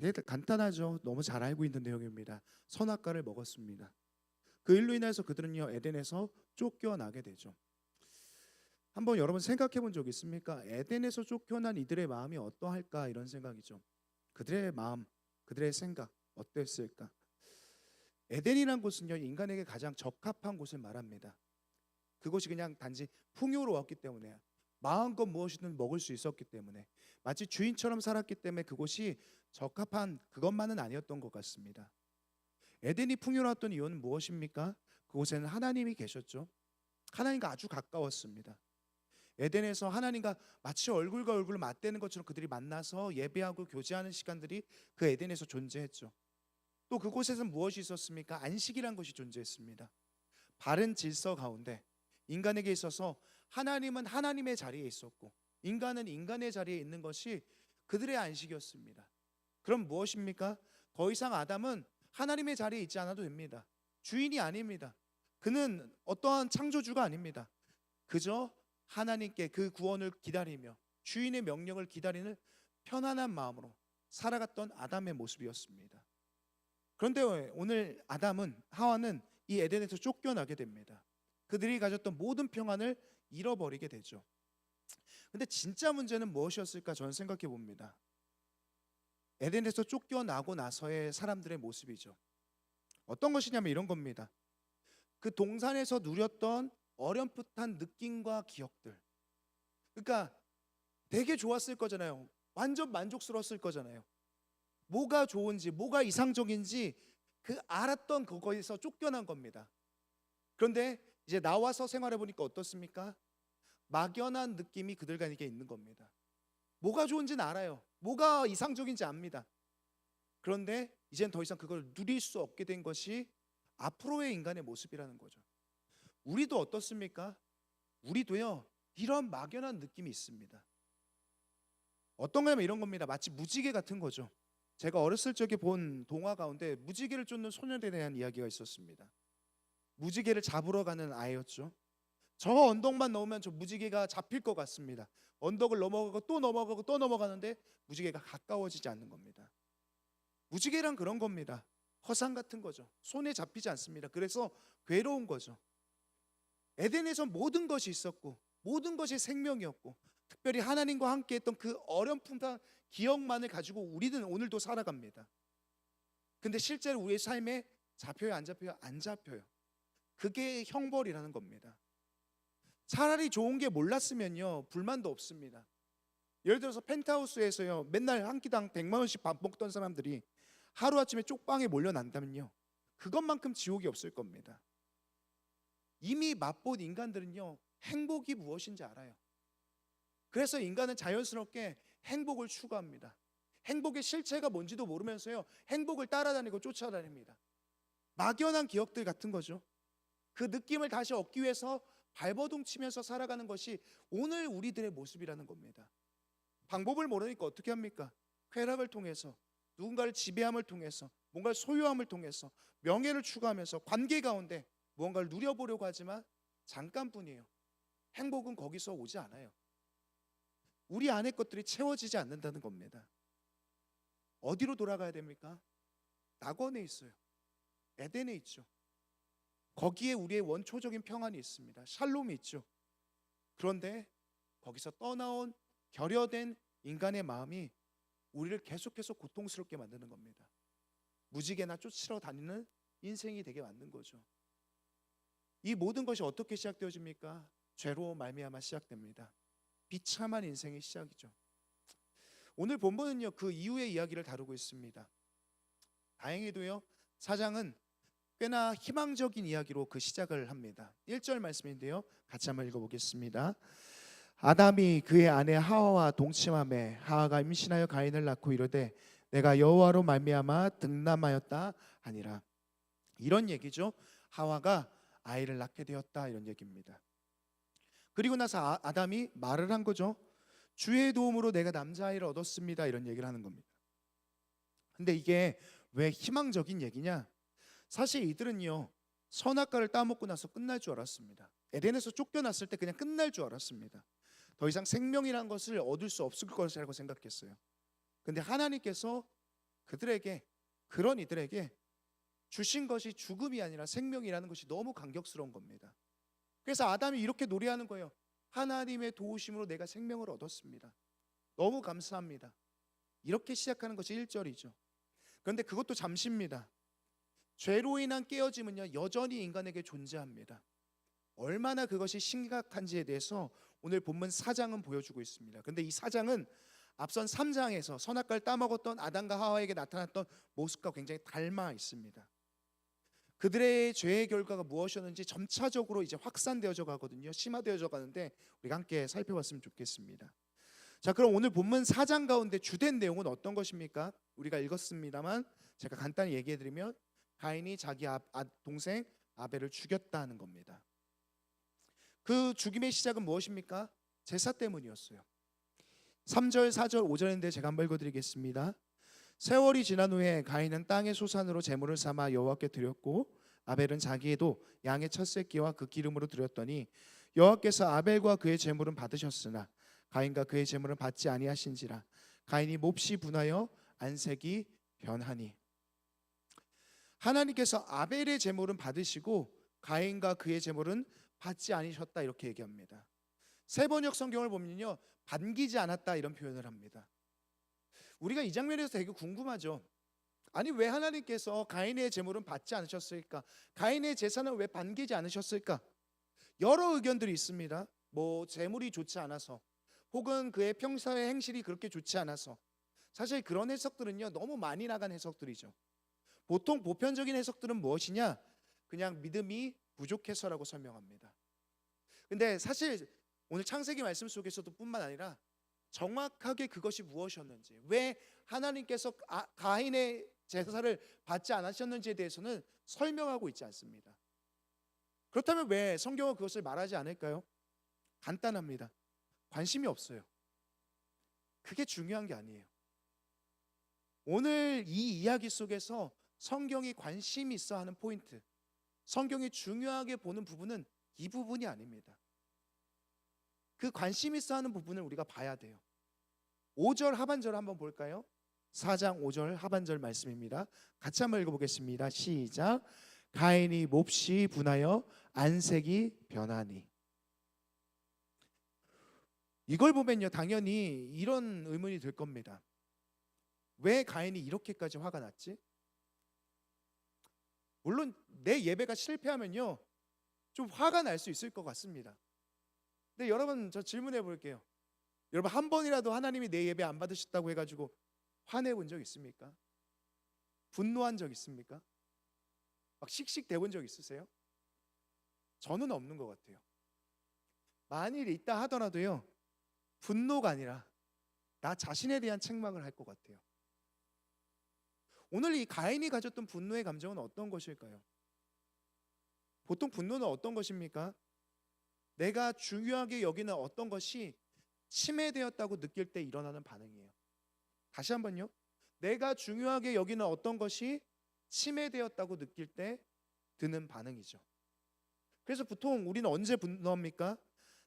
되게 간단하죠. 너무 잘 알고 있는 내용입니다. 선악과를 먹었습니다. 그 일로 인해서 그들은요 에덴에서 쫓겨나게 되죠. 한번 여러분 생각해 본 적 있습니까? 에덴에서 쫓겨난 이들의 마음이 어떠할까 이런 생각이죠. 그들의 마음, 그들의 생각 어땠을까? 에덴이란 곳은요 인간에게 가장 적합한 곳을 말합니다. 그곳이 그냥 단지 풍요로웠기 때문에 마음껏 무엇이든 먹을 수 있었기 때문에 마치 주인처럼 살았기 때문에 그곳이 적합한 그것만은 아니었던 것 같습니다. 에덴이 풍요로웠던 이유는 무엇입니까? 그곳에는 하나님이 계셨죠. 하나님과 아주 가까웠습니다. 에덴에서 하나님과 마치 얼굴과 얼굴을 맞대는 것처럼 그들이 만나서 예배하고 교제하는 시간들이 그 에덴에서 존재했죠. 또 그곳에서 무엇이 있었습니까? 안식이란 것이 존재했습니다. 바른 질서 가운데 인간에게 있어서 하나님은 하나님의 자리에 있었고 인간은 인간의 자리에 있는 것이 그들의 안식이었습니다. 그럼 무엇입니까? 더 이상 아담은 하나님의 자리에 있지 않아도 됩니다. 주인이 아닙니다. 그는 어떠한 창조주가 아닙니다. 그저 하나님께 그 구원을 기다리며 주인의 명령을 기다리는 편안한 마음으로 살아갔던 아담의 모습이었습니다. 그런데 오늘 아담은 하와는 이 에덴에서 쫓겨나게 됩니다. 그들이 가졌던 모든 평안을 잃어버리게 되죠. 근데 진짜 문제는 무엇이었을까 저는 생각해 봅니다. 에덴에서 쫓겨나고 나서의 사람들의 모습이죠. 어떤 것이냐면 이런 겁니다. 그 동산에서 누렸던 어렴풋한 느낌과 기억들. 그러니까 되게 좋았을 거잖아요. 완전 만족스러웠을 거잖아요. 뭐가 좋은지, 뭐가 이상적인지 그 알았던 그거에서 쫓겨난 겁니다. 그런데 이제 나와서 생활해 보니까 어떻습니까? 막연한 느낌이 그들에게 있는 겁니다. 뭐가 좋은지는 알아요. 뭐가 이상적인지 압니다. 그런데 이젠 더 이상 그걸 누릴 수 없게 된 것이 앞으로의 인간의 모습이라는 거죠. 우리도 어떻습니까? 우리도요 이런 막연한 느낌이 있습니다. 어떤 거냐면 이런 겁니다. 마치 무지개 같은 거죠. 제가 어렸을 적에 본 동화 가운데 무지개를 쫓는 소년에 대한 이야기가 있었습니다. 무지개를 잡으러 가는 아이였죠. 저 언덕만 넘으면 저 무지개가 잡힐 것 같습니다. 언덕을 넘어가고 또 넘어가고 또 넘어가는데 무지개가 가까워지지 않는 겁니다. 무지개란 그런 겁니다. 허상 같은 거죠. 손에 잡히지 않습니다. 그래서 괴로운 거죠. 에덴에서 모든 것이 있었고 모든 것이 생명이었고 특별히 하나님과 함께 했던 그 어렴풋한 기억만을 가지고 우리는 오늘도 살아갑니다. 근데 실제로 우리의 삶에 잡혀요 안 잡혀요? 안 잡혀요. 그게 형벌이라는 겁니다. 차라리 좋은 게 몰랐으면요 불만도 없습니다. 예를 들어서 펜트하우스에서요 맨날 한 끼당 100만 원씩 밥 먹던 사람들이 하루아침에 쪽방에 몰려난다면요 그것만큼 지옥이 없을 겁니다. 이미 맛본 인간들은요 행복이 무엇인지 알아요. 그래서 인간은 자연스럽게 행복을 추구합니다. 행복의 실체가 뭔지도 모르면서요 행복을 따라다니고 쫓아다닙니다. 막연한 기억들 같은 거죠. 그 느낌을 다시 얻기 위해서 발버둥 치면서 살아가는 것이 오늘 우리들의 모습이라는 겁니다. 방법을 모르니까 어떻게 합니까? 쾌락을 통해서 누군가를 지배함을 통해서 뭔가를 소유함을 통해서 명예를 추구하면서 관계 가운데 무언가를 누려보려고 하지만 잠깐뿐이에요. 행복은 거기서 오지 않아요. 우리 안의 것들이 채워지지 않는다는 겁니다. 어디로 돌아가야 됩니까? 낙원에 있어요. 에덴에 있죠. 거기에 우리의 원초적인 평안이 있습니다. 샬롬이 있죠. 그런데 거기서 떠나온 결여된 인간의 마음이 우리를 계속해서 고통스럽게 만드는 겁니다. 무지개나 쫓으러 다니는 인생이 되게 만든 거죠. 이 모든 것이 어떻게 시작되어집니까? 죄로 말미암아 시작됩니다. 비참한 인생의 시작이죠. 오늘 본문은요 그 이후의 이야기를 다루고 있습니다. 다행히도요 사장은 꽤나 희망적인 이야기로 그 시작을 합니다. 1절 말씀인데요 같이 한번 읽어보겠습니다. 아담이 그의 아내 하와와 동침하매 하와가 임신하여 가인을 낳고 이르되 내가 여호와로 말미암아 득남하였다 하니라. 이런 얘기죠. 하와가 아이를 낳게 되었다 이런 얘기입니다. 그리고 나서 아담이 말을 한 거죠. 주의 도움으로 내가 남자아이를 얻었습니다 이런 얘기를 하는 겁니다. 근데 이게 왜 희망적인 얘기냐? 사실 이들은요 선악과를 따먹고 나서 끝날 줄 알았습니다. 에덴에서 쫓겨났을 때 그냥 끝날 줄 알았습니다. 더 이상 생명이란 것을 얻을 수 없을 것이라고 생각했어요. 근데 하나님께서 그런 이들에게 주신 것이 죽음이 아니라 생명이라는 것이 너무 감격스러운 겁니다. 그래서 아담이 이렇게 노래하는 거예요. 하나님의 도우심으로 내가 생명을 얻었습니다. 너무 감사합니다. 이렇게 시작하는 것이 1절이죠. 그런데 그것도 잠시입니다. 죄로 인한 깨어짐은요, 여전히 인간에게 존재합니다. 얼마나 그것이 심각한지에 대해서 오늘 본문 4장은 보여주고 있습니다. 그런데 이 4장은 앞선 3장에서 선악과를 따먹었던 아담과 하와에게 나타났던 모습과 굉장히 닮아 있습니다. 그들의 죄의 결과가 무엇이었는지 점차적으로 이제 확산되어져 가거든요. 심화되어져 가는데 우리가 함께 살펴봤으면 좋겠습니다. 자, 그럼 오늘 본문 4장 가운데 주된 내용은 어떤 것입니까? 우리가 읽었습니다만 제가 간단히 얘기해 드리면 가인이 자기 동생 아벨을 죽였다는 겁니다. 그 죽임의 시작은 무엇입니까? 제사 때문이었어요. 3절, 4절, 5절인데 제가 한번 읽어드리겠습니다. 세월이 지난 후에 가인은 땅의 소산으로 제물을 삼아 여호와께 드렸고 아벨은 자기에도 양의 첫 새끼와 그 기름으로 드렸더니 여호와께서 아벨과 그의 제물은 받으셨으나 가인과 그의 제물은 받지 아니하신지라. 가인이 몹시 분하여 안색이 변하니. 하나님께서 아벨의 제물은 받으시고 가인과 그의 제물은 받지 않으셨다, 이렇게 얘기합니다. 세번역 성경을 보면요, 반기지 않았다 이런 표현을 합니다. 우리가 이 장면에서 되게 궁금하죠. 아니, 왜 하나님께서 가인의 제물은 받지 않으셨을까? 가인의 제사는 왜 반기지 않으셨을까? 여러 의견들이 있습니다. 뭐 제물이 좋지 않아서, 혹은 그의 평소의 행실이 그렇게 좋지 않아서. 사실 그런 해석들은요, 너무 많이 나간 해석들이죠. 보통 보편적인 해석들은 무엇이냐? 그냥 믿음이 부족해서라고 설명합니다. 근데 사실 오늘 창세기 말씀 속에서도 뿐만 아니라 정확하게 그것이 무엇이었는지, 왜 하나님께서 가인의 제사를 받지 않으셨는지에 대해서는 설명하고 있지 않습니다. 그렇다면 왜 성경은 그것을 말하지 않을까요? 간단합니다. 관심이 없어요. 그게 중요한 게 아니에요. 오늘 이 이야기 속에서 성경이 관심이 있어 하는 포인트, 성경이 중요하게 보는 부분은 이 부분이 아닙니다. 그 관심 있어 하는 부분을 우리가 봐야 돼요. 5절 하반절 한번 볼까요? 4장 5절 하반절 말씀입니다. 같이 한번 읽어보겠습니다. 시작. 가인이 몹시 분하여 안색이 변하니. 이걸 보면요, 당연히 이런 의문이 들 겁니다. 왜 가인이 이렇게까지 화가 났지? 물론 내 예배가 실패하면요, 좀 화가 날 수 있을 것 같습니다. 근데 여러분, 저 질문해 볼게요. 여러분, 한 번이라도 하나님이 내 예배 안 받으셨다고 해가지고 화내 본 적 있습니까? 분노한 적 있습니까? 막 씩씩대 본 적 있으세요? 저는 없는 것 같아요. 만일 있다 하더라도요, 분노가 아니라 나 자신에 대한 책망을 할 것 같아요. 오늘 이 가인이 가졌던 분노의 감정은 어떤 것일까요? 보통 분노는 어떤 것입니까? 내가 중요하게 여기는 어떤 것이 침해되었다고 느낄 때 일어나는 반응이에요. 다시 한번요. 내가 중요하게 여기는 어떤 것이 침해되었다고 느낄 때 드는 반응이죠. 그래서 보통 우리는 언제 분노합니까?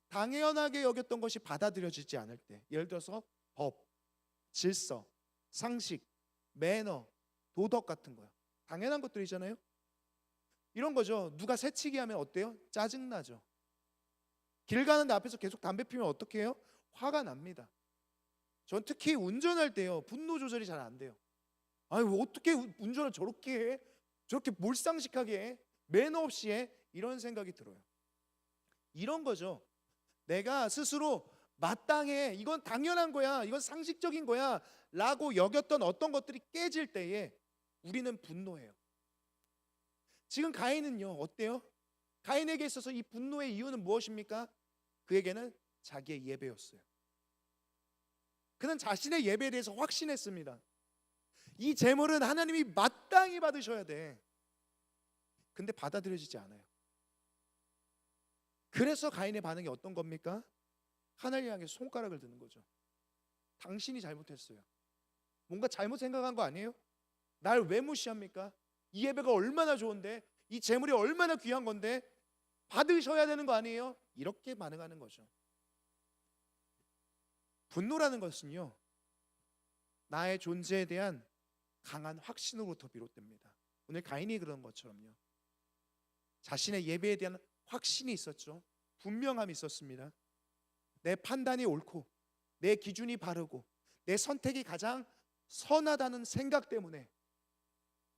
당연하게 여겼던 것이 받아들여지지 않을 때. 예를 들어서 법, 질서, 상식, 매너, 도덕 같은 거요. 당연한 것들이잖아요. 이런 거죠. 누가 새치기 하면 어때요? 짜증나죠. 길 가는데 앞에서 계속 담배 피우면 어떻게 해요? 화가 납니다. 전 특히 운전할 때요, 분노 조절이 잘 안 돼요. 아니, 왜 어떻게 운전을 저렇게 해? 저렇게 몰상식하게 해? 매너 없이 해? 이런 생각이 들어요. 이런 거죠. 내가 스스로 마땅해, 이건 당연한 거야, 이건 상식적인 거야 라고 여겼던 어떤 것들이 깨질 때에 우리는 분노해요. 지금 가인은요, 어때요? 가인에게 있어서 이 분노의 이유는 무엇입니까? 그에게는 자기의 예배였어요. 그는 자신의 예배에 대해서 확신했습니다. 이 제물은 하나님이 마땅히 받으셔야 돼. 근데 받아들여지지 않아요. 그래서 가인의 반응이 어떤 겁니까? 하나님 향해 손가락을 드는 거죠. 당신이 잘못했어요. 뭔가 잘못 생각한 거 아니에요? 날 왜 무시합니까? 이 예배가 얼마나 좋은데, 이 제물이 얼마나 귀한 건데 받으셔야 되는 거 아니에요? 이렇게 반응하는 거죠. 분노라는 것은요, 나의 존재에 대한 강한 확신으로부터 비롯됩니다. 오늘 가인이 그런 것처럼요. 자신의 예배에 대한 확신이 있었죠. 분명함이 있었습니다. 내 판단이 옳고 내 기준이 바르고 내 선택이 가장 선하다는 생각 때문에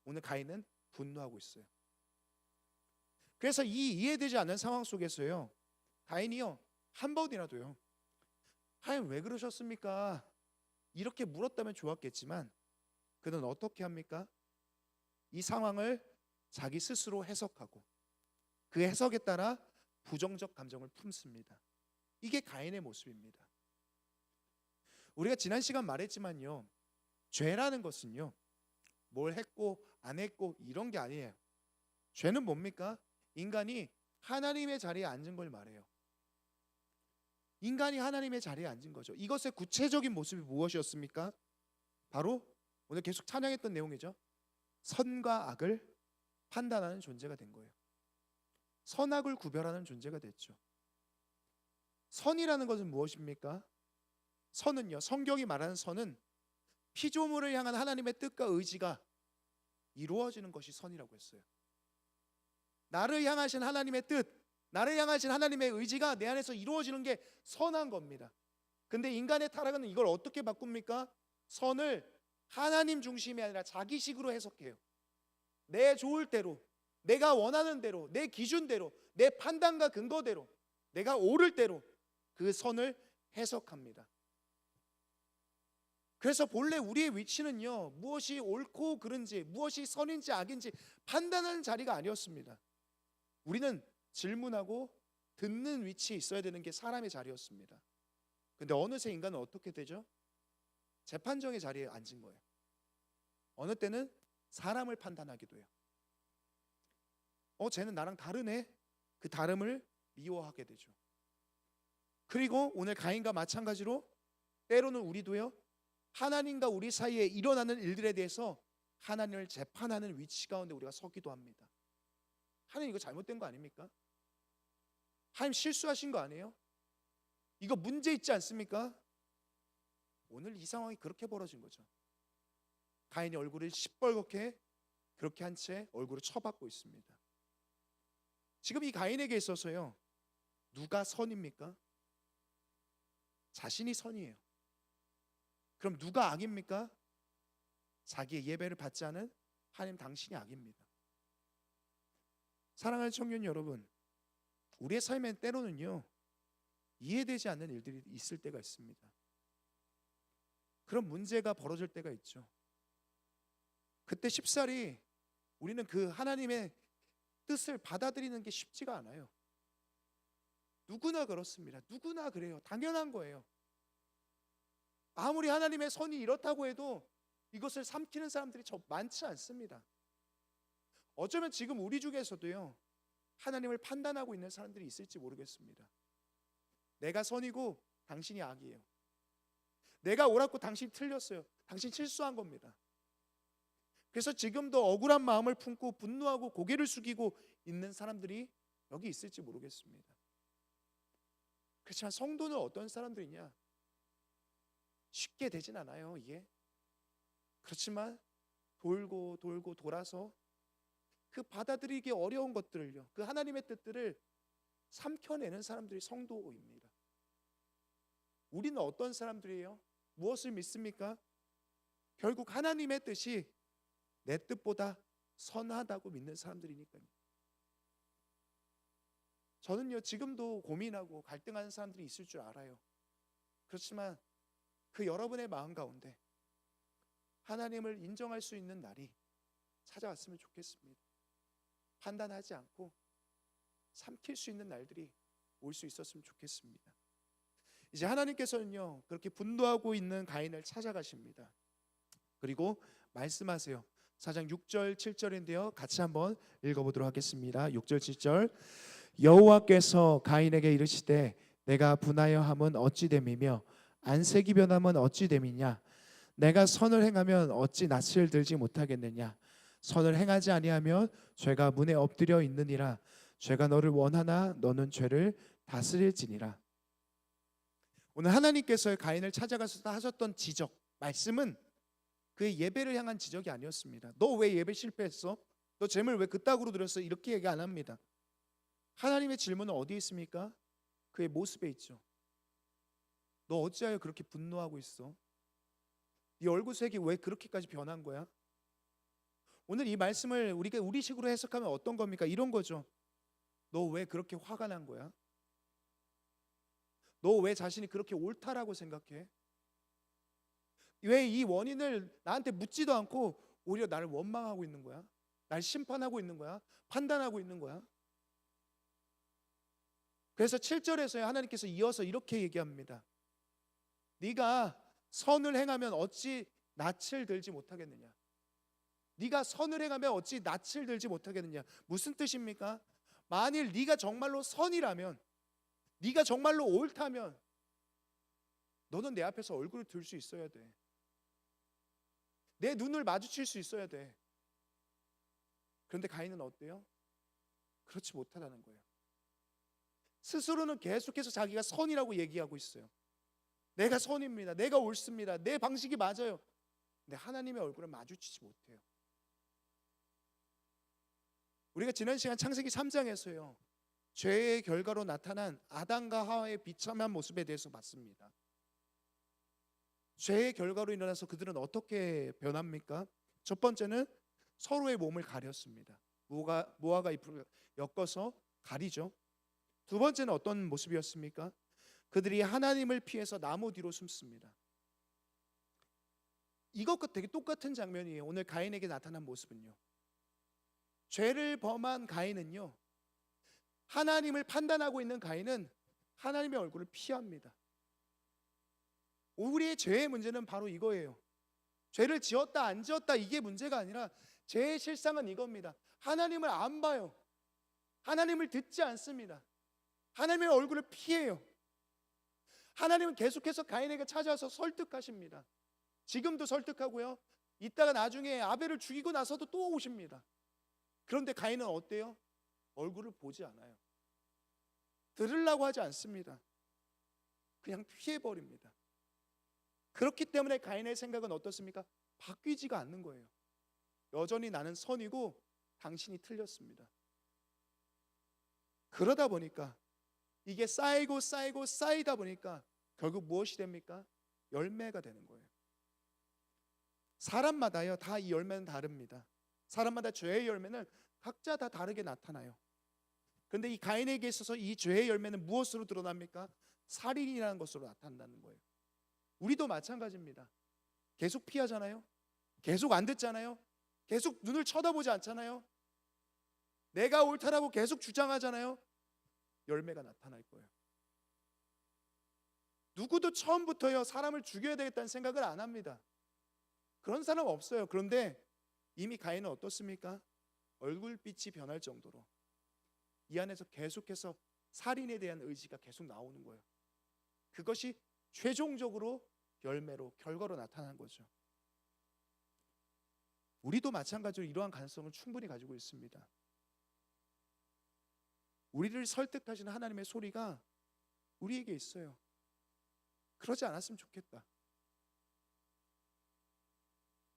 오늘 가인은 분노하고 있어요. 그래서 이 이해되지 않는 상황 속에서요, 가인이요 한 번이라도요, 하나님 왜 그러셨습니까? 이렇게 물었다면 좋았겠지만 그는 어떻게 합니까? 이 상황을 자기 스스로 해석하고 그 해석에 따라 부정적 감정을 품습니다. 이게 가인의 모습입니다. 우리가 지난 시간 말했지만요, 죄라는 것은요 뭘 했고 안 했고 이런 게 아니에요. 죄는 뭡니까? 인간이 하나님의 자리에 앉은 걸 말해요. 인간이 하나님의 자리에 앉은 거죠. 이것의 구체적인 모습이 무엇이었습니까? 바로 오늘 계속 찬양했던 내용이죠. 선과 악을 판단하는 존재가 된 거예요. 선악을 구별하는 존재가 됐죠. 선이라는 것은 무엇입니까? 선은요, 성경이 말하는 선은 피조물을 향한 하나님의 뜻과 의지가 이루어지는 것이 선이라고 했어요. 나를 향하신 하나님의 뜻, 나를 향하신 하나님의 의지가 내 안에서 이루어지는 게 선한 겁니다. 근데 인간의 타락은 이걸 어떻게 바꿉니까? 선을 하나님 중심이 아니라 자기식으로 해석해요. 내 좋을 대로, 내가 원하는 대로, 내 기준대로, 내 판단과 근거대로, 내가 옳을 대로 그 선을 해석합니다. 그래서 본래 우리의 위치는요, 무엇이 옳고 그른지, 무엇이 선인지 악인지 판단하는 자리가 아니었습니다. 우리는 질문하고 듣는 위치에 있어야 되는 게 사람의 자리였습니다. 근데 어느새 인간은 어떻게 되죠? 재판정의 자리에 앉은 거예요. 어느 때는 사람을 판단하기도 해요. 쟤는 나랑 다르네. 그 다름을 미워하게 되죠. 그리고 오늘 가인과 마찬가지로 때로는 우리도요, 하나님과 우리 사이에 일어나는 일들에 대해서 하나님을 재판하는 위치 가운데 우리가 서기도 합니다. 하나님 이거 잘못된 거 아닙니까? 하나님 실수하신 거 아니에요? 이거 문제 있지 않습니까? 오늘 이 상황이 그렇게 벌어진 거죠. 가인이 얼굴을 시뻘겋게 그렇게 한 채 얼굴을 쳐박고 있습니다. 지금 이 가인에게 있어서요, 누가 선입니까? 자신이 선이에요. 그럼 누가 악입니까? 자기의 예배를 받지 않은 하나님 당신이 악입니다. 사랑하는 청년 여러분, 우리의 삶엔 때로는요, 이해되지 않는 일들이 있을 때가 있습니다. 그런 문제가 벌어질 때가 있죠. 그때 쉽사리 우리는 그 하나님의 뜻을 받아들이는 게 쉽지가 않아요. 누구나 그렇습니다. 누구나 그래요. 당연한 거예요. 아무리 하나님의 선이 이렇다고 해도 이것을 삼키는 사람들이 많지 않습니다. 어쩌면 지금 우리 중에서도요, 하나님을 판단하고 있는 사람들이 있을지 모르겠습니다. 내가 선이고 당신이 악이에요. 내가 옳았고 당신이 틀렸어요. 당신 실수한 겁니다. 그래서 지금도 억울한 마음을 품고 분노하고 고개를 숙이고 있는 사람들이 여기 있을지 모르겠습니다. 그렇지만 성도는 어떤 사람들이냐? 쉽게 되진 않아요, 이게. 그렇지만 돌고 돌고 돌아서 그 받아들이기 어려운 것들을요, 그 하나님의 뜻들을 삼켜내는 사람들이 성도입니다. 우리는 어떤 사람들이에요? 무엇을 믿습니까? 결국 하나님의 뜻이 내 뜻보다 선하다고 믿는 사람들이니까요. 저는요, 지금도 고민하고 갈등하는 사람들이 있을 줄 알아요. 그렇지만 그 여러분의 마음 가운데 하나님을 인정할 수 있는 날이 찾아왔으면 좋겠습니다. 판단하지 않고 삼킬 수 있는 날들이 올 수 있었으면 좋겠습니다. 이제 하나님께서는요, 그렇게 분노하고 있는 가인을 찾아가십니다. 그리고 말씀하세요. 4장 6절 7절인데요, 같이 한번 읽어보도록 하겠습니다. 6절 7절. 여호와께서 가인에게 이르시되 내가 분하여 함은 어찌 됨이며 안색이 변함은 어찌 됨이냐? 내가 선을 행하면 어찌 낯을 들지 못하겠느냐? 선을 행하지 아니하면 죄가 문에 엎드려 있느니라. 죄가 너를 원하나 너는 죄를 다스릴지니라. 오늘 하나님께서 가인을 찾아가서 하셨던 지적 말씀은 그의 예배를 향한 지적이 아니었습니다. 너 왜 예배 실패했어? 너 재물 왜 그따구로 드렸어? 이렇게 얘기 안 합니다. 하나님의 질문은 어디에 있습니까? 그의 모습에 있죠. 너 어찌하여 그렇게 분노하고 있어? 네 얼굴색이 왜 그렇게까지 변한 거야? 오늘 이 말씀을 우리가 우리식으로 해석하면 어떤 겁니까? 이런 거죠. 너 왜 그렇게 화가 난 거야? 너 왜 자신이 그렇게 옳다라고 생각해? 왜 이 원인을 나한테 묻지도 않고 오히려 나를 원망하고 있는 거야? 날 심판하고 있는 거야? 판단하고 있는 거야? 그래서 7절에서 하나님께서 이어서 이렇게 얘기합니다. 네가 선을 행하면 어찌 낯을 들지 못하겠느냐? 네가 선을 행하면 어찌 낯을 들지 못하겠느냐? 무슨 뜻입니까? 만일 네가 정말로 선이라면, 네가 정말로 옳다면 너는 내 앞에서 얼굴을 들 수 있어야 돼. 내 눈을 마주칠 수 있어야 돼. 그런데 가인은 어때요? 그렇지 못하다는 거예요. 스스로는 계속해서 자기가 선이라고 얘기하고 있어요. 내가 선입니다. 내가 옳습니다. 내 방식이 맞아요. 근데 하나님의 얼굴을 마주치지 못해요. 우리가 지난 시간 창세기 3장에서요. 죄의 결과로 나타난 아담과 하와의 비참한 모습에 대해서 봤습니다. 죄의 결과로 일어나서 그들은 어떻게 변합니까? 첫 번째는 서로의 몸을 가렸습니다. 모아가 잎을 엮어서 가리죠. 두 번째는 어떤 모습이었습니까? 그들이 하나님을 피해서 나무 뒤로 숨습니다. 이것과 되게 똑같은 장면이에요. 오늘 가인에게 나타난 모습은요. 죄를 범한 가인은요. 하나님을 판단하고 있는 가인은 하나님의 얼굴을 피합니다. 우리의 죄의 문제는 바로 이거예요. 죄를 지었다 안 지었다 이게 문제가 아니라 죄의 실상은 이겁니다. 하나님을 안 봐요. 하나님을 듣지 않습니다. 하나님의 얼굴을 피해요. 하나님은 계속해서 가인에게 찾아와서 설득하십니다. 지금도 설득하고요. 이따가 나중에 아벨을 죽이고 나서도 또 오십니다. 그런데 가인은 어때요? 얼굴을 보지 않아요. 들으려고 하지 않습니다. 그냥 피해버립니다. 그렇기 때문에 가인의 생각은 어떻습니까? 바뀌지가 않는 거예요. 여전히 나는 선이고 당신이 틀렸습니다. 그러다 보니까 이게 쌓이고 쌓이다 보니까 결국 무엇이 됩니까? 열매가 되는 거예요. 사람마다요 다 이 열매는 다릅니다. 사람마다 죄의 열매는 각자 다 다르게 나타나요. 그런데 이 가인에게 있어서 이 죄의 열매는 무엇으로 드러납니까? 살인이라는 것으로 나타난다는 거예요. 우리도 마찬가지입니다. 계속 피하잖아요. 계속 안 듣잖아요. 계속 눈을 쳐다보지 않잖아요. 내가 옳다라고 계속 주장하잖아요. 열매가 나타날 거예요. 누구도 처음부터요 사람을 죽여야 되겠다는 생각을 안 합니다. 그런 사람 없어요. 그런데 이미 가인은 어떻습니까? 얼굴빛이 변할 정도로 이 안에서 계속해서 살인에 대한 의지가 계속 나오는 거예요. 그것이 최종적으로 열매로 결과로 나타난 거죠. 우리도 마찬가지로 이러한 가능성을 충분히 가지고 있습니다. 우리를 설득하시는 하나님의 소리가 우리에게 있어요. 그러지 않았으면 좋겠다.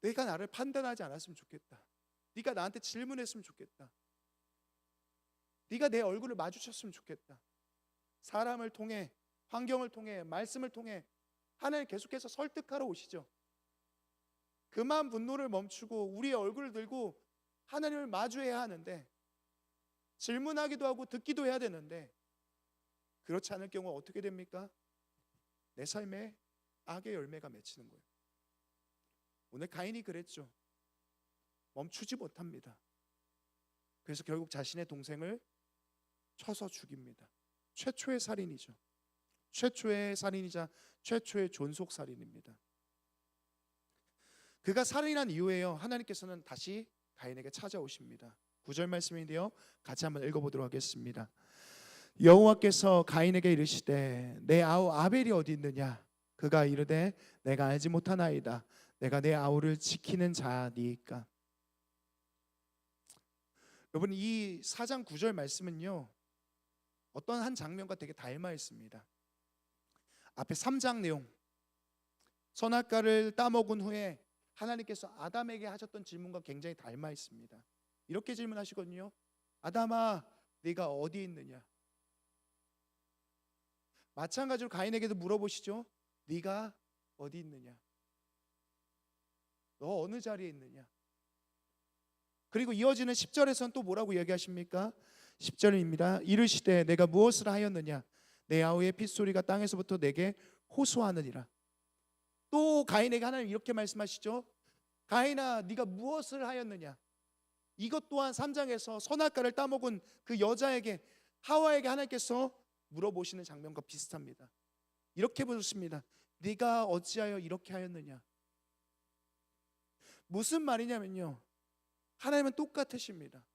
내가 나를 판단하지 않았으면 좋겠다. 네가 나한테 질문했으면 좋겠다. 네가 내 얼굴을 마주쳤으면 좋겠다. 사람을 통해, 환경을 통해, 말씀을 통해 하나님 계속해서 설득하러 오시죠. 그만 분노를 멈추고 우리의 얼굴을 들고 하나님을 마주해야 하는데, 질문하기도 하고 듣기도 해야 되는데, 그렇지 않을 경우 어떻게 됩니까? 내 삶에 악의 열매가 맺히는 거예요. 오늘 가인이 그랬죠. 멈추지 못합니다. 그래서 결국 자신의 동생을 쳐서 죽입니다. 최초의 살인이죠. 최초의 살인이자 최초의 존속살인입니다. 그가 살인한 이후에요, 하나님께서는 다시 가인에게 찾아오십니다. 9절 말씀인데요, 같이 한번 읽어보도록 하겠습니다. 여호와께서 가인에게 이르시되 내 아우 아벨이 어디 있느냐? 그가 이르되 내가 알지 못하나이다. 내가 내 아우를 지키는 자니까. 여러분, 이 4장 9절 말씀은요, 어떤 한 장면과 되게 닮아 있습니다. 앞에 3장 내용, 선악과를 따먹은 후에 하나님께서 아담에게 하셨던 질문과 굉장히 닮아 있습니다. 이렇게 질문하시거든요. 아담아, 네가 어디 있느냐? 마찬가지로 가인에게도 물어보시죠. 네가 어디 있느냐? 너 어느 자리에 있느냐? 그리고 이어지는 10절에서는 또 뭐라고 이야기하십니까? 10절입니다. 이르시되 내가 무엇을 하였느냐? 내 아우의 핏소리가 땅에서부터 내게 호소하느니라. 또 가인에게 하나님 이렇게 말씀하시죠. 가인아, 네가 무엇을 하였느냐? 이것 또한 3장에서 선악과를 따먹은 그 여자에게, 하와에게 하나님께서 물어보시는 장면과 비슷합니다. 이렇게 부르십니다. 네가 어찌하여 이렇게 하였느냐? 무슨 말이냐면요, 하나님은 똑같으십니다.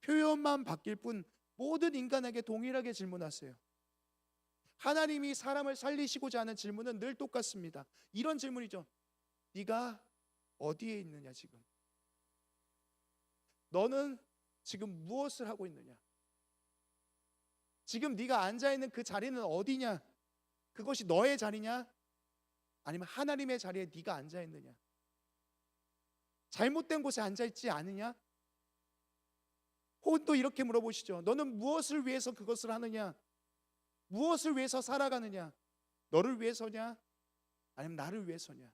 표현만 바뀔 뿐 모든 인간에게 동일하게 질문하세요. 하나님이 사람을 살리시고자 하는 질문은 늘 똑같습니다. 이런 질문이죠. 네가 어디에 있느냐? 지금 너는 지금 무엇을 하고 있느냐? 지금 네가 앉아있는 그 자리는 어디냐? 그것이 너의 자리냐? 아니면 하나님의 자리에 네가 앉아있느냐? 잘못된 곳에 앉아있지 않으냐? 혹은 또 이렇게 물어보시죠. 너는 무엇을 위해서 그것을 하느냐? 무엇을 위해서 살아가느냐? 너를 위해서냐? 아니면 나를 위해서냐?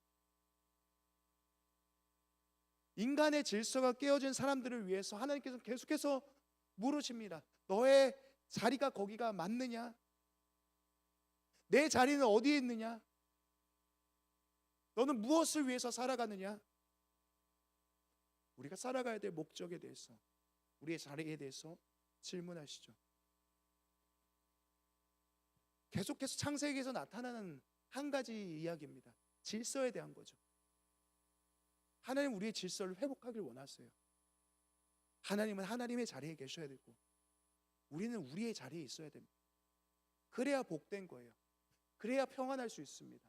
인간의 질서가 깨어진 사람들을 위해서 하나님께서 계속해서 물으십니다. 너의 자리가 거기가 맞느냐? 내 자리는 어디에 있느냐? 너는 무엇을 위해서 살아가느냐? 우리가 살아가야 될 목적에 대해서, 우리의 자리에 대해서 질문하시죠. 계속해서 창세기에서 나타나는 한 가지 이야기입니다. 질서에 대한 거죠. 하나님 우리의 질서를 회복하길 원하세요. 하나님은 하나님의 자리에 계셔야 되고 우리는 우리의 자리에 있어야 됩니다. 그래야 복된 거예요. 그래야 평안할 수 있습니다.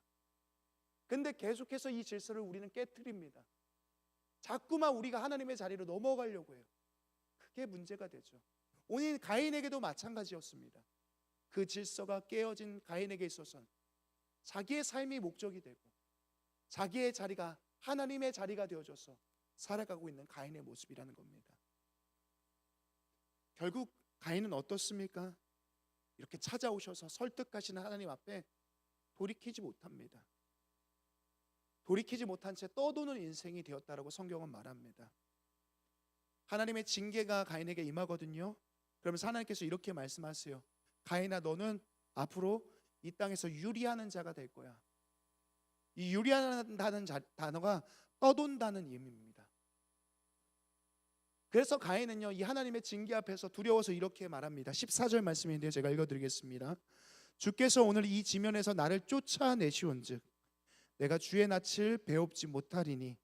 근데 계속해서 이 질서를 우리는 깨트립니다. 자꾸만 우리가 하나님의 자리로 넘어가려고 해요. 그게 문제가 되죠. 오늘 가인에게도 마찬가지였습니다. 그 질서가 깨어진 가인에게 있어서는 자기의 삶이 목적이 되고 자기의 자리가 하나님의 자리가 되어져서 살아가고 있는 가인의 모습이라는 겁니다. 결국 가인은 어떻습니까? 이렇게 찾아오셔서 설득하시는 하나님 앞에 돌이키지 못합니다. 돌이키지 못한 채 떠도는 인생이 되었다라고 성경은 말합니다. 하나님의 징계가 가인에게 임하거든요. 그러면서 하나님께서 이렇게 말씀하세요. 가인아, 너는 앞으로 이 땅에서 유리하는 자가 될 거야. 이 유리하다는 단어가 떠돈다는 의미입니다. 그래서 가인은요, 이 하나님의 징계 앞에서 두려워서 이렇게 말합니다. 14절 말씀인데요, 제가 읽어드리겠습니다. 주께서 오늘 이 지면에서 나를 쫓아내시온즉 내가 주의 낯을 배웁지 못하리니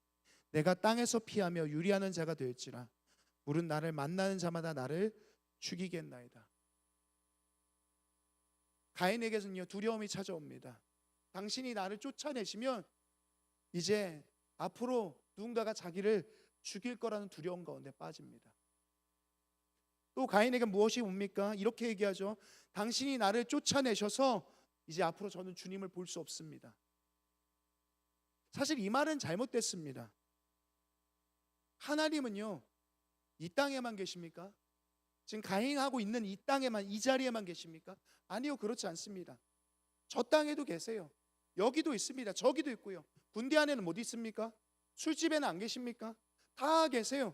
내가 땅에서 피하며 유리하는 자가 될지라 물은 나를 만나는 자마다 나를 죽이겠나이다. 가인에게는요, 두려움이 찾아옵니다. 당신이 나를 쫓아내시면 이제 앞으로 누군가가 자기를 죽일 거라는 두려움 가운데 빠집니다. 또 가인에게 무엇이 옵니까? 이렇게 얘기하죠. 당신이 나를 쫓아내셔서 이제 앞으로 저는 주님을 볼 수 없습니다. 사실 이 말은 잘못됐습니다. 하나님은요, 이 땅에만 계십니까? 지금 가인하고 있는 이 땅에만, 이 자리에만 계십니까? 아니요, 그렇지 않습니다. 저 땅에도 계세요. 여기도 있습니다. 저기도 있고요. 군대 안에는 못 있습니까? 술집에는 안 계십니까? 다 계세요.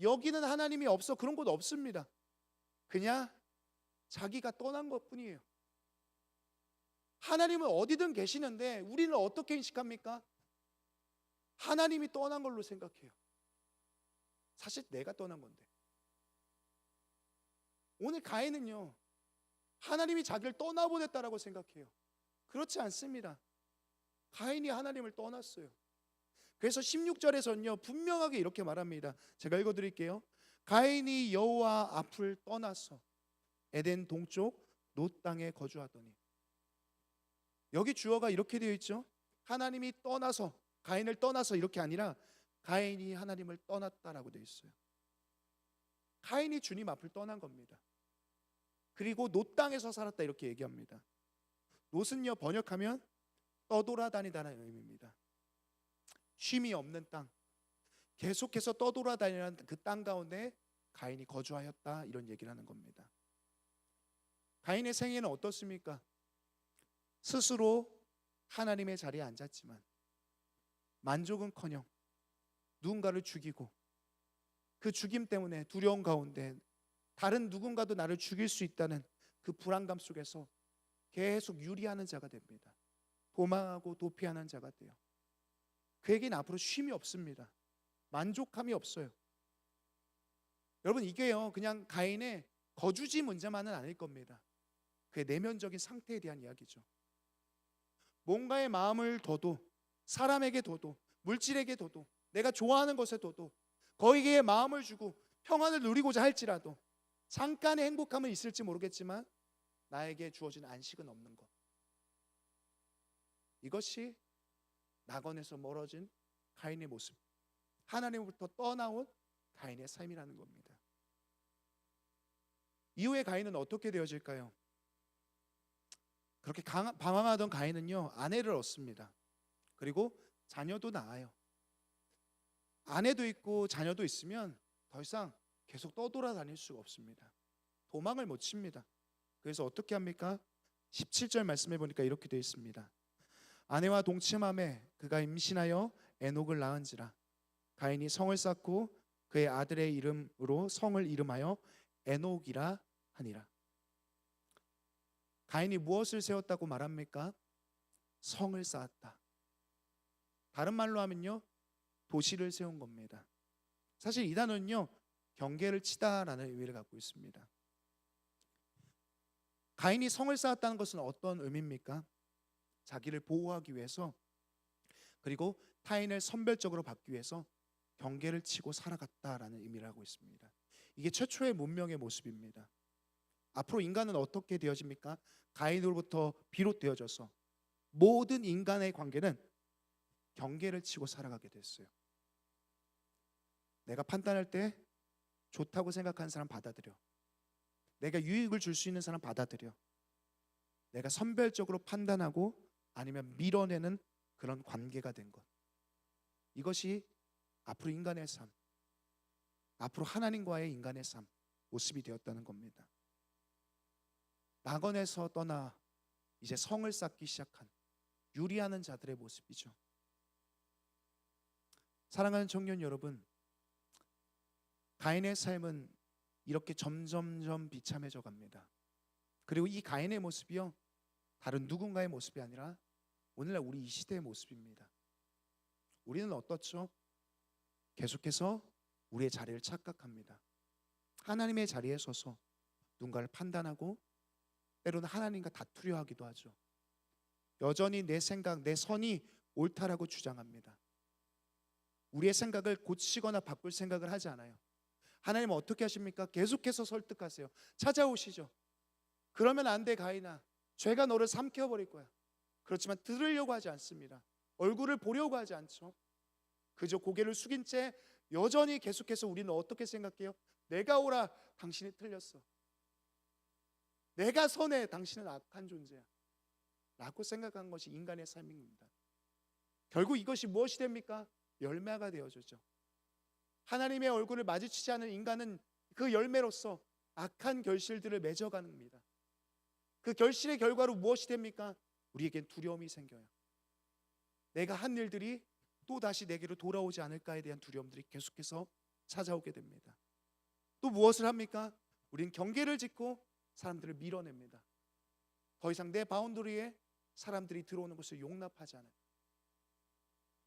여기는 하나님이 없어, 그런 곳 없습니다. 그냥 자기가 떠난 것뿐이에요. 하나님은 어디든 계시는데 우리는 어떻게 인식합니까? 하나님이 떠난 걸로 생각해요. 사실 내가 떠난 건데. 오늘 가인은요, 하나님이 자기를 떠나보냈다라고 생각해요. 그렇지 않습니다. 가인이 하나님을 떠났어요. 그래서 16절에서는요, 분명하게 이렇게 말합니다. 제가 읽어드릴게요. 가인이 여호와 앞을 떠나서 에덴 동쪽 놋 땅에 거주하더니. 여기 주어가 이렇게 되어 있죠. 하나님이 떠나서, 가인을 떠나서 이렇게 아니라 가인이 하나님을 떠났다라고 되어 있어요. 가인이 주님 앞을 떠난 겁니다. 그리고 놋 땅에서 살았다 이렇게 얘기합니다. 놋은요, 번역하면 떠돌아다니다는 의미입니다. 쉼이 없는 땅, 계속해서 떠돌아다니는 그 땅 가운데 가인이 거주하였다, 이런 얘기를 하는 겁니다. 가인의 생애는 어떻습니까? 스스로 하나님의 자리에 앉았지만 만족은커녕 누군가를 죽이고, 그 죽임 때문에 두려움 가운데 다른 누군가도 나를 죽일 수 있다는 그 불안감 속에서 계속 유리하는 자가 됩니다. 도망하고 도피하는 자가 돼요. 그에게는 앞으로 쉼이 없습니다. 만족함이 없어요. 여러분, 이게요 그냥 가인의 거주지 문제만은 아닐 겁니다. 그의 내면적인 상태에 대한 이야기죠. 뭔가의 마음을 둬도, 사람에게 둬도, 물질에게 둬도, 내가 좋아하는 것에 둬도, 거기에 마음을 주고 평안을 누리고자 할지라도 잠깐의 행복함은 있을지 모르겠지만 나에게 주어진 안식은 없는 것, 이것이 낙원에서 멀어진 가인의 모습, 하나님으로부터 떠나온 가인의 삶이라는 겁니다. 이후에 가인은 어떻게 되어질까요? 그렇게 방황하던 가인은요 아내를 얻습니다. 그리고 자녀도 낳아요. 아내도 있고 자녀도 있으면 더 이상 계속 떠돌아다닐 수가 없습니다. 도망을 못 칩니다. 그래서 어떻게 합니까? 17절 말씀해 보니까 이렇게 되어 있습니다. 아내와 동침함에 그가 임신하여 에녹을 낳은지라. 가인이 성을 쌓고 그의 아들의 이름으로 성을 이름하여 에녹이라 하니라. 가인이 무엇을 세웠다고 말합니까? 성을 쌓았다. 다른 말로 하면요 도시를 세운 겁니다. 사실 이 단어는요 경계를 치다라는 의미를 갖고 있습니다. 가인이 성을 쌓았다는 것은 어떤 의미입니까? 자기를 보호하기 위해서, 그리고 타인을 선별적으로 받기 위해서 경계를 치고 살아갔다라는 의미를 하고 있습니다. 이게 최초의 문명의 모습입니다. 앞으로 인간은 어떻게 되어집니까? 가인으로부터 비롯되어져서 모든 인간의 관계는 경계를 치고 살아가게 됐어요. 내가 판단할 때 좋다고 생각하는 사람 받아들여, 내가 유익을 줄 수 있는 사람 받아들여, 내가 선별적으로 판단하고 아니면 밀어내는 그런 관계가 된 것, 이것이 앞으로 인간의 삶, 앞으로 하나님과의 인간의 삶 모습이 되었다는 겁니다. 낙원에서 떠나 이제 성을 쌓기 시작한 유리하는 자들의 모습이죠. 사랑하는 청년 여러분, 가인의 삶은 이렇게 점점점 비참해져 갑니다. 그리고 이 가인의 모습이요 다른 누군가의 모습이 아니라 오늘날 우리 이 시대의 모습입니다. 우리는 어떻죠? 계속해서 우리의 자리를 착각합니다. 하나님의 자리에 서서 누군가를 판단하고 때로는 하나님과 다투려 하기도 하죠. 여전히 내 생각, 내 선이 옳다라고 주장합니다. 우리의 생각을 고치거나 바꿀 생각을 하지 않아요. 하나님은 어떻게 하십니까? 계속해서 설득하세요. 찾아오시죠. 그러면 안 돼 가인아, 죄가 너를 삼켜버릴 거야. 그렇지만 들으려고 하지 않습니다. 얼굴을 보려고 하지 않죠. 그저 고개를 숙인 채 여전히 계속해서 우리는 어떻게 생각해요? 내가 옳아, 당신이 틀렸어. 내가 선해, 당신은 악한 존재야 라고 생각한 것이 인간의 삶입니다. 결국 이것이 무엇이 됩니까? 열매가 되어지죠. 하나님의 얼굴을 마주치지 않은 인간은 그 열매로서 악한 결실들을 맺어갑니다. 그 결실의 결과로 무엇이 됩니까? 우리에겐 두려움이 생겨요. 내가 한 일들이 또 다시 내게로 돌아오지 않을까에 대한 두려움들이 계속해서 찾아오게 됩니다. 또 무엇을 합니까? 우리는 경계를 짓고 사람들을 밀어냅니다. 더 이상 내 바운더리에 사람들이 들어오는 것을 용납하지 않아요.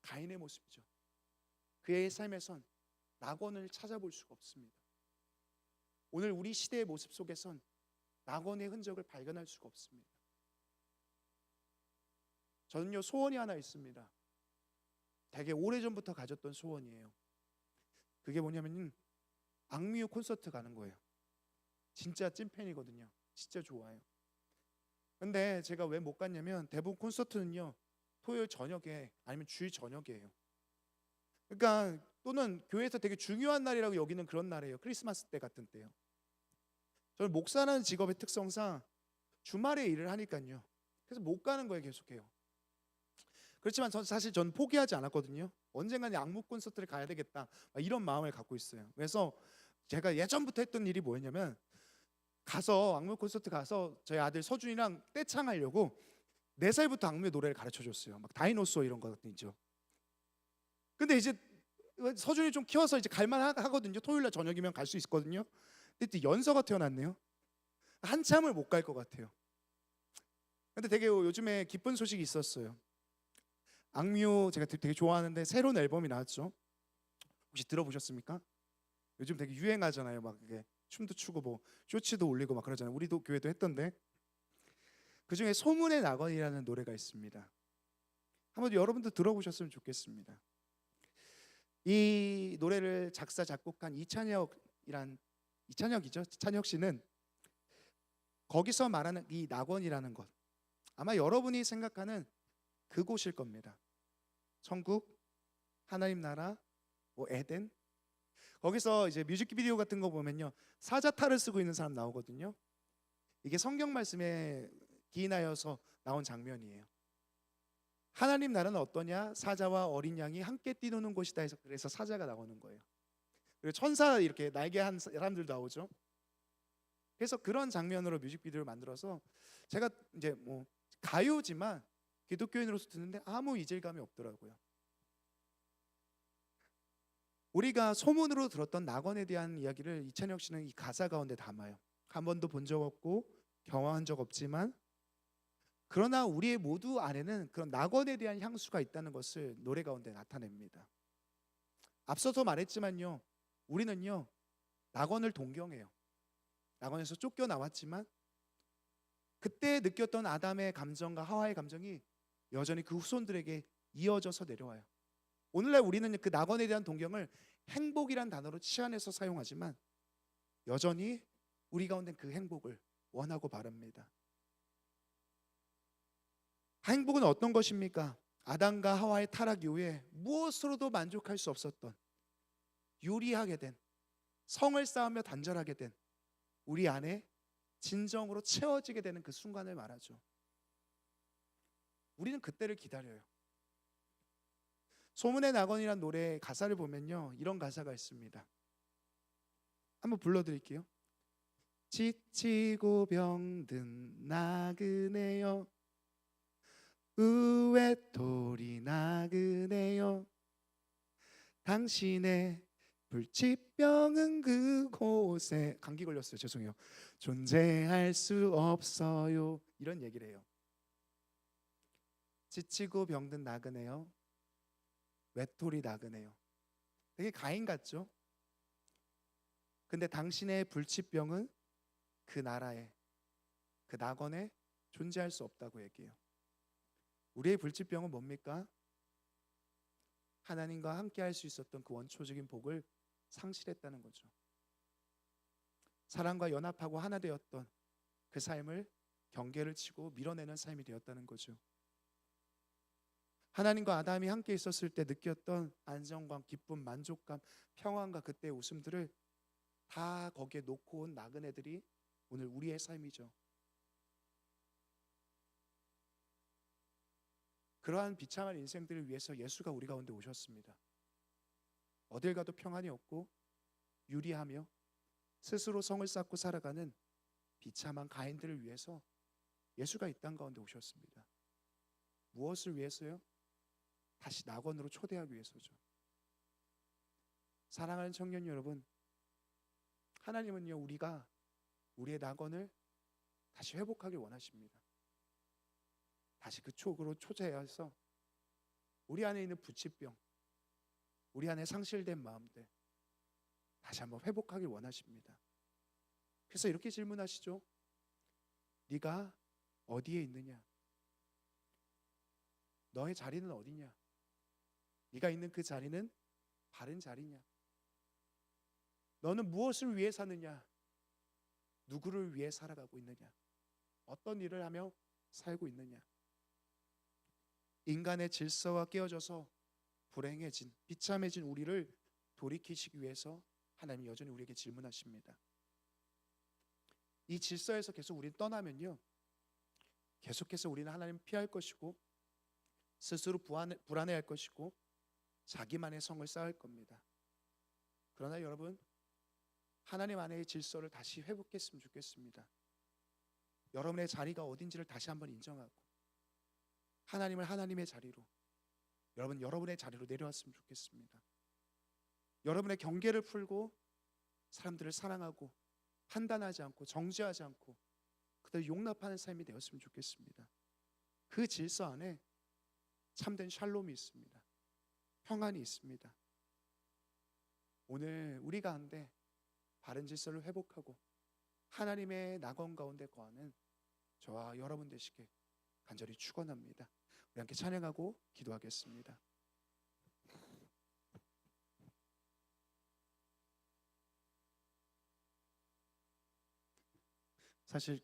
가인의 모습이죠. 그의 삶에선 낙원을 찾아볼 수가 없습니다. 오늘 우리 시대의 모습 속에선 낙원의 흔적을 발견할 수가 없습니다. 저는요 소원이 하나 있습니다. 되게 오래전부터 가졌던 소원이에요. 그게 뭐냐면 악뮤 콘서트 가는 거예요. 진짜 찐팬이거든요. 진짜 좋아요. 근데 제가 왜 못 갔냐면 대부분 콘서트는요 토요일 저녁에 아니면 주일 저녁이에요. 그러니까 또는 교회에서 되게 중요한 날이라고 여기는 그런 날이에요. 크리스마스 때 같은 때요. 저는 목사라는 직업의 특성상 주말에 일을 하니까요. 그래서 못 가는 거예요. 계속해요. 그렇지만 사실 저는 포기하지 않았거든요. 언젠가는 악무 콘서트를 가야 되겠다 이런 마음을 갖고 있어요. 그래서 제가 예전부터 했던 일이 뭐였냐면 가서 악무 콘서트 가서 저희 아들 서준이랑 떼창하려고 4살부터 악무의 노래를 가르쳐 줬어요. 막 다이노소어 이런 거 있죠. 근데 이제 서준이 좀 키워서 이제 갈만 하거든요. 토요일날 저녁이면 갈 수 있거든요. 근데 또 연서가 태어났네요. 한참을 못 갈 것 같아요. 근데 되게 요즘에 기쁜 소식이 있었어요. 악뮤 제가 되게 좋아하는데 새로운 앨범이 나왔죠. 혹시 들어보셨습니까? 요즘 되게 유행하잖아요. 막 이게 춤도 추고 뭐 쇼츠도 올리고 막 그러잖아요. 우리도 교회도 했던데 그 중에 소문의 낙원이라는 노래가 있습니다. 한번 여러분도 들어보셨으면 좋겠습니다. 이 노래를 작사 작곡한 이찬혁이죠. 찬혁 씨는 거기서 말하는 이 낙원이라는 것 아마 여러분이 생각하는 그곳일 겁니다. 천국, 하나님 나라, 뭐 에덴. 거기서 이제 뮤직비디오 같은 거 보면요 사자탈을 쓰고 있는 사람 나오거든요. 이게 성경 말씀에 기인하여서 나온 장면이에요. 하나님 나라는 어떠냐? 사자와 어린 양이 함께 뛰노는 곳이다 해서 그래서 사자가 나오는 거예요. 그리고 천사 이렇게 날개 한 사람들도 나오죠. 그래서 그런 장면으로 뮤직비디오를 만들어서 제가 이제 뭐 가요지만 기독교인으로서 듣는데 아무 이질감이 없더라고요. 우리가 소문으로 들었던 낙원에 대한 이야기를 이찬혁 씨는 이 가사 가운데 담아요. 한 번도 본 적 없고 경험한 적 없지만 그러나 우리의 모두 안에는 그런 낙원에 대한 향수가 있다는 것을 노래 가운데 나타냅니다. 앞서서 말했지만요 우리는요 낙원을 동경해요. 낙원에서 쫓겨나왔지만 그때 느꼈던 아담의 감정과 하와의 감정이 여전히 그 후손들에게 이어져서 내려와요. 오늘날 우리는 그 낙원에 대한 동경을 행복이란 단어로 치환해서 사용하지만 여전히 우리 가운데 그 행복을 원하고 바랍니다. 행복은 어떤 것입니까? 아담과 하와의 타락 이후에 무엇으로도 만족할 수 없었던 유리하게 된 성을 쌓으며 단절하게 된 우리 안에 진정으로 채워지게 되는 그 순간을 말하죠. 우리는 그때를 기다려요. 소문의 낙원이라는 노래의 가사를 보면요 이런 가사가 있습니다. 한번 불러드릴게요. 지치고 병든 나그네여 우웩토리 나그네여 당신의 불치병은 그곳에 감기 걸렸어요. 죄송해요. 존재할 수 없어요. 이런 얘기를 해요. 지치고 병든 나그네여 외톨이 나그네요. 되게 가인 같죠? 근데 당신의 불치병은 그 나라에 그 낙원에 존재할 수 없다고 얘기해요. 우리의 불치병은 뭡니까? 하나님과 함께 할 수 있었던 그 원초적인 복을 상실했다는 거죠. 사랑과 연합하고 하나 되었던 그 삶을 경계를 치고 밀어내는 삶이 되었다는 거죠. 하나님과 아담이 함께 있었을 때 느꼈던 안정감, 기쁨, 만족감, 평안과 그때의 웃음들을 다 거기에 놓고 온 나그네들이 오늘 우리의 삶이죠. 그러한 비참한 인생들을 위해서 예수가 우리 가운데 오셨습니다. 어딜 가도 평안이 없고 유리하며 스스로 성을 쌓고 살아가는 비참한 가인들을 위해서 예수가 이 땅 가운데 오셨습니다. 무엇을 위해서요? 다시 낙원으로 초대하기 위해서죠. 사랑하는 청년 여러분, 하나님은요 우리가 우리의 낙원을 다시 회복하길 원하십니다. 다시 그쪽으로 초대해서 우리 안에 있는 부치병, 우리 안에 상실된 마음들 다시 한번 회복하길 원하십니다. 그래서 이렇게 질문하시죠. 네가 어디에 있느냐? 너의 자리는 어디냐? 네가 있는 그 자리는 바른 자리냐? 너는 무엇을 위해 사느냐? 누구를 위해 살아가고 있느냐? 어떤 일을 하며 살고 있느냐? 인간의 질서가 깨어져서 불행해진, 비참해진 우리를 돌이키시기 위해서 하나님이 여전히 우리에게 질문하십니다. 이 질서에서 계속 우리는 떠나면요 계속해서 우리는 하나님을 피할 것이고 스스로 불안해할 것이고 자기만의 성을 쌓을 겁니다. 그러나 여러분, 하나님 안의 질서를 다시 회복했으면 좋겠습니다. 여러분의 자리가 어딘지를 다시 한번 인정하고 하나님을 하나님의 자리로, 여러분의 자리로 내려왔으면 좋겠습니다. 여러분의 경계를 풀고 사람들을 사랑하고 판단하지 않고 정죄하지 않고 그들을 용납하는 삶이 되었으면 좋겠습니다. 그 질서 안에 참된 샬롬이 있습니다. 평안이 있습니다. 오늘 우리 가운데 바른 질서를 회복하고 하나님의 낙원 가운데 거하는 저와 여러분 되시길 간절히 축원합니다. 우리 함께 찬양하고 기도하겠습니다. 사실